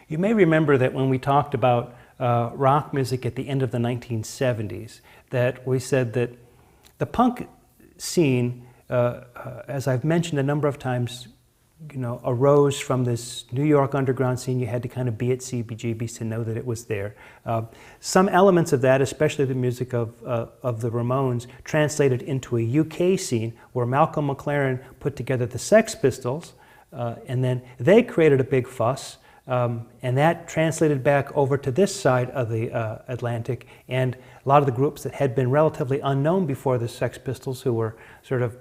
You may remember that when we talked about rock music at the end of the 1970s, that we said that the punk scene, as I've mentioned a number of times, arose from this New York underground scene. You had to kind of be at CBGB's to know that it was there. Some elements of that, especially the music of the Ramones, translated into a UK scene where Malcolm McLaren put together the Sex Pistols, and then they created a big fuss, and that translated back over to this side of the Atlantic, and a lot of the groups that had been relatively unknown before the Sex Pistols, who were sort of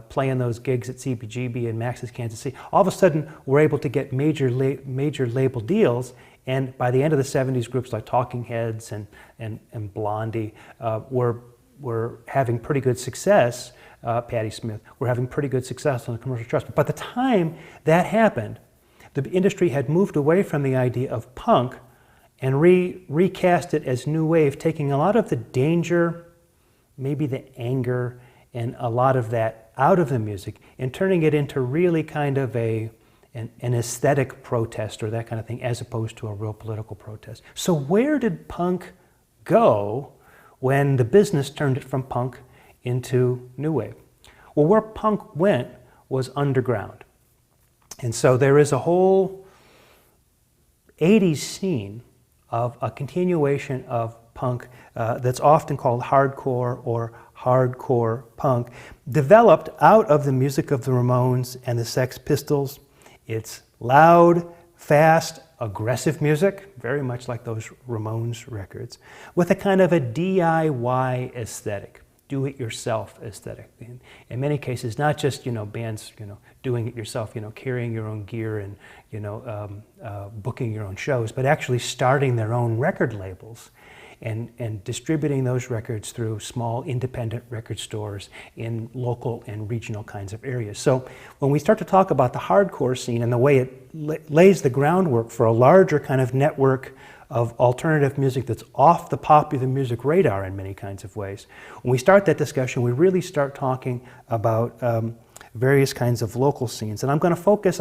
playing those gigs at CBGB and Max's Kansas City, all of a sudden were able to get major label deals, and by the end of the 70s, groups like Talking Heads and Blondie were having pretty good success. Patti Smith were having pretty good success on the commercial charts. But by the time that happened, the industry had moved away from the idea of punk and recast it as new wave, taking a lot of the danger, maybe the anger, and a lot of that out of the music and turning it into really kind of an aesthetic protest or that kind of thing, as opposed to a real political protest. So where did punk go when the business turned it from punk into new wave? Well, where punk went was underground. And so there is a whole 80s scene of a continuation of punk that's often called hardcore or hardcore punk, developed out of the music of the Ramones and the Sex Pistols. It's loud, fast, aggressive music, very much like those Ramones records, with a kind of a DIY aesthetic, do-it-yourself aesthetic. In many cases, not just bands doing it yourself, carrying your own gear and booking your own shows, but actually starting their own record labels and distributing those records through small independent record stores in local and regional kinds of areas. So when we start to talk about the hardcore scene and the way it lays the groundwork for a larger kind of network of alternative music that's off the popular music radar in many kinds of ways, when we start that discussion, we really start talking about various kinds of local scenes. And I'm going to focus,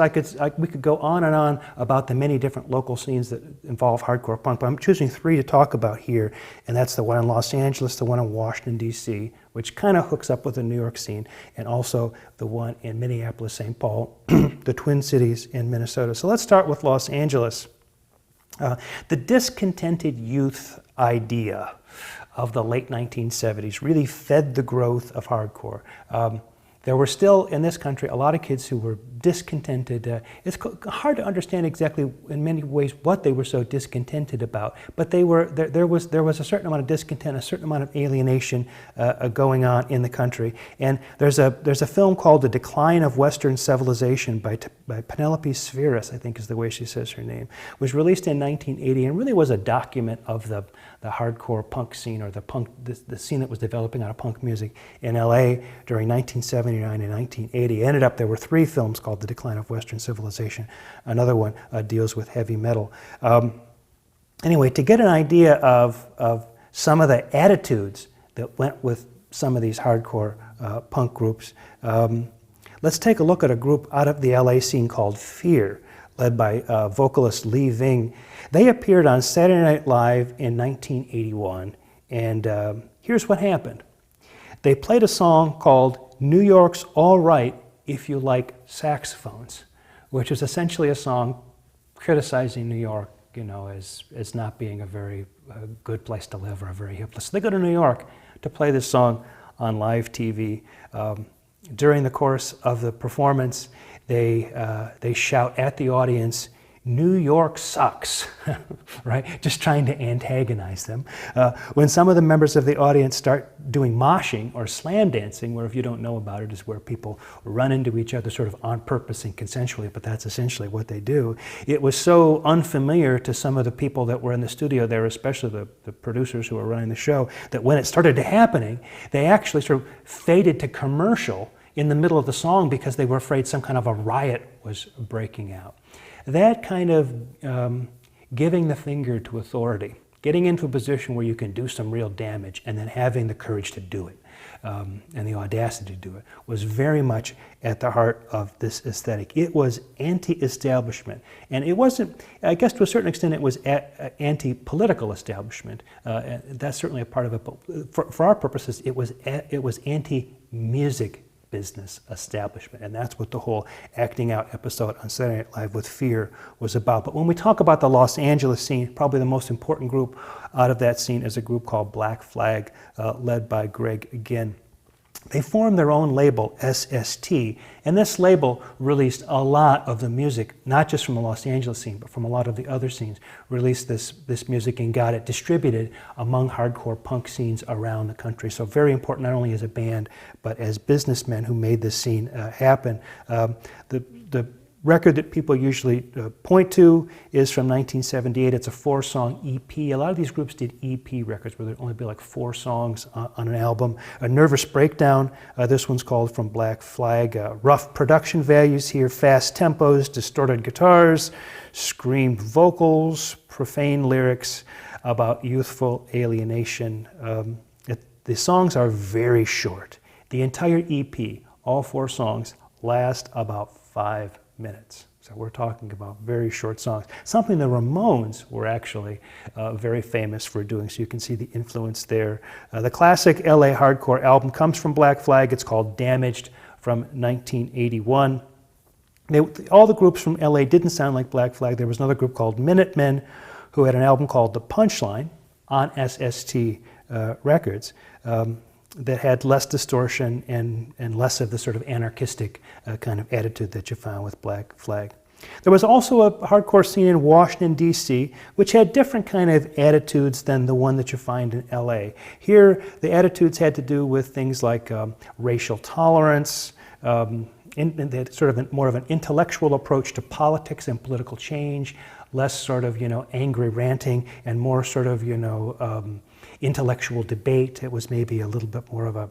we could go on and on about the many different local scenes that involve hardcore punk, but I'm choosing three to talk about here, and that's the one in Los Angeles, the one in Washington, D.C., which kind of hooks up with the New York scene, and also the one in Minneapolis, St. Paul, the Twin Cities in Minnesota. So let's start with Los Angeles. The discontented youth idea of the late 1970s really fed the growth of hardcore. There were still, in this country, a lot of kids who were discontented. It's hard to understand exactly, in many ways, what they were so discontented about. But there was a certain amount of discontent, a certain amount of alienation going on in the country. And there's a film called The Decline of Western Civilization by Penelope Spheris, I think is the way she says her name. It was released in 1980 and really was a document of the hardcore punk scene, or the scene that was developing out of punk music in LA during 1979 and 1980. Ended up, there were three films called The Decline of Western Civilization. Another one deals with heavy metal. Anyway, to get an idea of some of the attitudes that went with some of these hardcore punk groups, let's take a look at a group out of the LA scene called Fear, led by vocalist Lee Ving. They appeared on Saturday Night Live in 1981, and here's what happened. They played a song called New York's All Right If You Like Saxophones, which is essentially a song criticizing New York, as not being a very good place to live or a very hip place. So they go to New York to play this song on live TV. During the course of the performance, they shout at the audience, "New York sucks," right? Just trying to antagonize them. When some of the members of the audience start doing moshing or slam dancing, where if you don't know about it, is where people run into each other sort of on purpose and consensually, but that's essentially what they do. It was so unfamiliar to some of the people that were in the studio there, especially the producers who were running the show, that when it started happening, they actually sort of faded to commercial in the middle of the song because they were afraid some kind of a riot was breaking out. That kind of giving the finger to authority, getting into a position where you can do some real damage, and then having the courage to do it. and the audacity to do it was very much at the heart of this aesthetic. It was anti-establishment, and it wasn't, I guess to a certain extent it was anti-political establishment. And that's certainly a part of it, but for our purposes it was anti-music business establishment, and that's what the whole acting out episode on Saturday Night Live with Fear was about. But when we talk about the Los Angeles scene, probably the most important group out of that scene is a group called Black Flag, led by Greg Ginn. They formed their own label, SST, and this label released a lot of the music, not just from the Los Angeles scene, but from a lot of the other scenes, released this music and got it distributed among hardcore punk scenes around the country. So very important, not only as a band, but as businessmen who made this scene happen. The record that people usually point to is from 1978. It's a 4-song EP. A lot of these groups did EP records where there'd only be like 4 songs on an album. A Nervous Breakdown, this one's called From Black Flag. Rough production values here, fast tempos, distorted guitars, screamed vocals, profane lyrics about youthful alienation. The songs are very short. The entire EP, all 4 songs, last about 5 minutes. So we're talking about very short songs. Something the Ramones were actually very famous for doing, so you can see the influence there. The classic LA hardcore album comes from Black Flag. It's called Damaged from 1981. All the groups from LA didn't sound like Black Flag. There was another group called Minutemen who had an album called The Punchline on SST Records. That had less distortion and less of the sort of anarchistic kind of attitude that you found with Black Flag. There was also a hardcore scene in Washington, D.C., which had different kind of attitudes than the one that you find in L.A. Here, the attitudes had to do with things like racial tolerance, and they had sort of more of an intellectual approach to politics and political change, less sort of, angry ranting, and more sort of, intellectual debate. It was maybe a little bit more of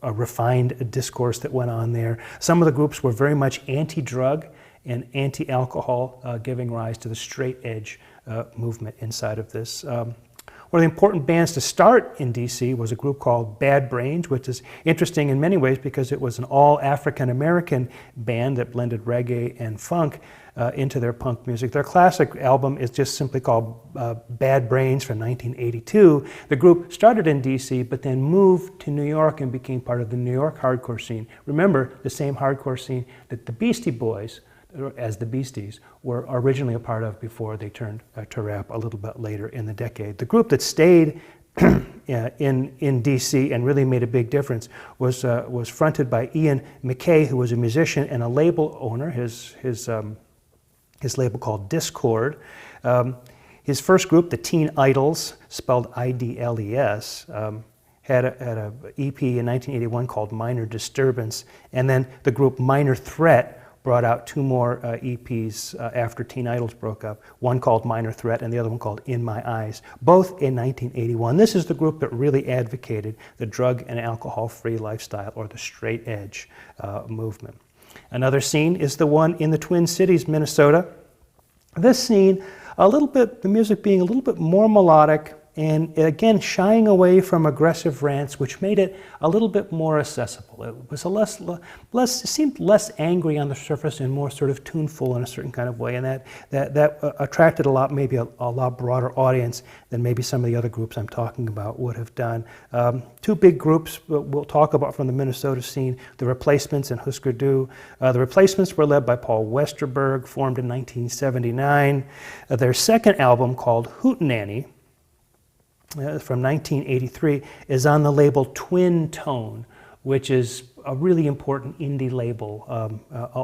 a refined discourse that went on there. Some of the groups were very much anti-drug and anti-alcohol, giving rise to the straight edge movement inside of this. One of the important bands to start in DC was a group called Bad Brains, which is interesting in many ways because it was an all African-American band that blended reggae and funk into their punk music. Their classic album is just simply called Bad Brains from 1982. The group started in DC, but then moved to New York and became part of the New York hardcore scene. Remember, the same hardcore scene that the Beastie Boys, as the Beasties, were originally a part of before they turned to rap a little bit later in the decade. The group that stayed in DC and really made a big difference was fronted by Ian McKay, who was a musician and a label owner. His label called Discord. His first group, the Teen Idols, spelled I-D-L-E-S, had a EP in 1981 called Minor Disturbance, and then the group Minor Threat brought out 2 more EPs after Teen Idols broke up, one called Minor Threat and the other one called In My Eyes, both in 1981. This is the group that really advocated the drug and alcohol-free lifestyle, or the straight edge movement. Another scene is the one in the Twin Cities, Minnesota. This scene, the music being a little bit more melodic, and again, shying away from aggressive rants, which made it a little bit more accessible. It was it seemed less angry on the surface and more sort of tuneful in a certain kind of way, and that attracted maybe a lot broader audience than maybe some of the other groups I'm talking about would have done. 2 big groups we'll talk about from the Minnesota scene, The Replacements and Husker Du. The Replacements were led by Paul Westerberg, formed in 1979. Their second album, called Hootenanny, from 1983, is on the label Twin Tone, which is a really important indie label,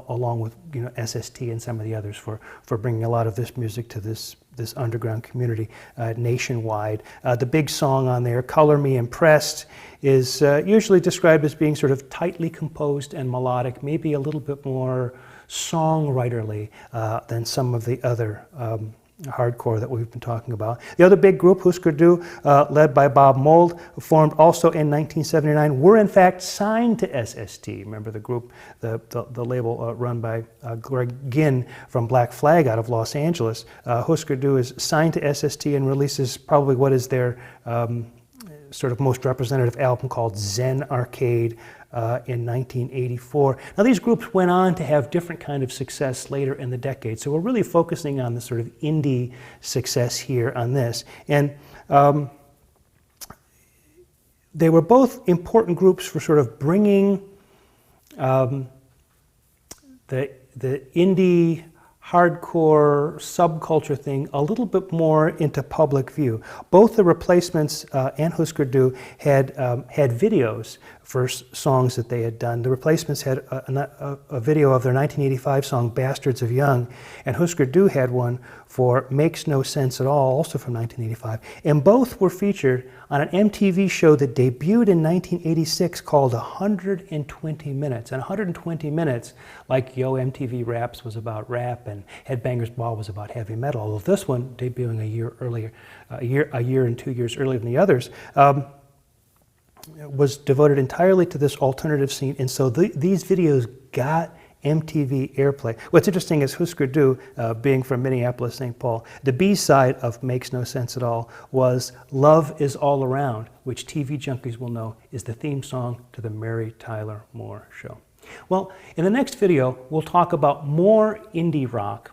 along with SST and some of the others, for bringing a lot of this music to this underground community nationwide. The big song on there, Color Me Impressed, is usually described as being sort of tightly composed and melodic, maybe a little bit more songwriterly than some of the other hardcore that we've been talking about. The other big group, Husker Du, led by Bob Mould, formed also in 1979, were in fact signed to SST. Remember the group, the label run by Greg Ginn from Black Flag out of Los Angeles. Husker Du is signed to SST and releases probably what is their sort of most representative album called Zen Arcade in 1984. Now these groups went on to have different kind of success later in the decade, so we're really focusing on the sort of indie success here on this. And they were both important groups for sort of bringing the indie hardcore subculture thing a little bit more into public view. Both the Replacements and Husker Du had videos for songs that they had done. The Replacements had a video of their 1985 song Bastards of Young, and Husker Du had one for Makes No Sense at All, also from 1985. And both were featured on an MTV show that debuted in 1986 called 120 Minutes. And 120 Minutes, like Yo MTV Raps was about rap and Headbangers Ball was about heavy metal, although this one, debuting a year earlier, a year and 2 years earlier than the others, was devoted entirely to this alternative scene. And so these videos got MTV airplay. What's interesting is Husker Du, being from Minneapolis, St. Paul, the B-side of Makes No Sense at All was Love Is All Around, which TV junkies will know is the theme song to the Mary Tyler Moore Show. Well, in the next video, we'll talk about more indie rock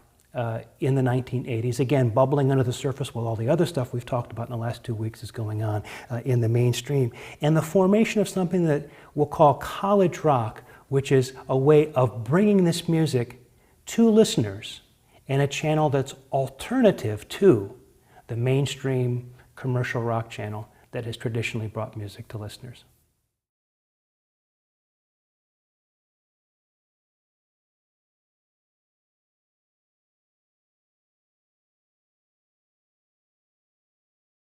in the 1980s, again, bubbling under the surface while all the other stuff we've talked about in the last 2 weeks is going on in the mainstream, and the formation of something that we'll call college rock, which is a way of bringing this music to listeners in a channel that's alternative to the mainstream commercial rock channel that has traditionally brought music to listeners.